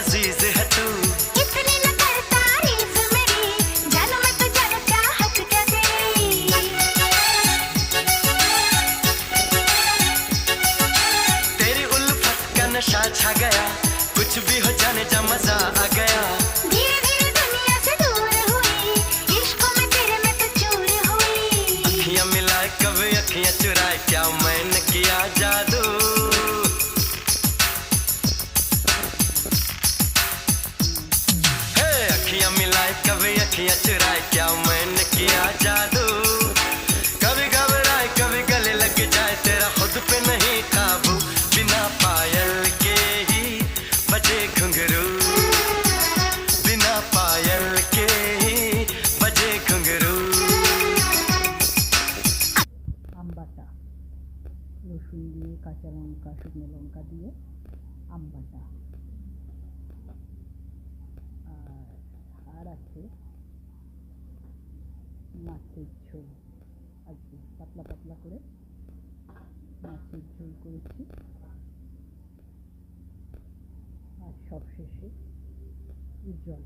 अजीज है तू, इतनी न कर तारीफ मेरी, जानू मैं तुझे चाहत क्या तेरी। तेरी उल्फत का नशा छा गया, कुछ भी हो जाने जा मजा आ गया। धीरे धीरे दुनिया से दूर हुई, इश्क़ों में तेरे में तो चूर हुई। अखियां मिलाए कभी अखियां चुराए, क्या मैंने किया जादू। हे अखियां मिलाए कभी अखियां चुराए, क्या मैंने किया जादू। कभी घबराए कभी गले लग जाए, तेरा खुद पे नहीं काबू। बिना पायल के ही बजे घुंघरू, बिना पायल के ही बजे घुंघरू। আমবাটা রসুন দিয়ে, কাঁচা লঙ্কা, শুকনো লঙ্কা দিয়ে আমবাটা। আর আছে মাছের ঝোল, আজকে পাতলা পাতলা করে মাছের ঝোল করেছি। আর সবশেষে জল।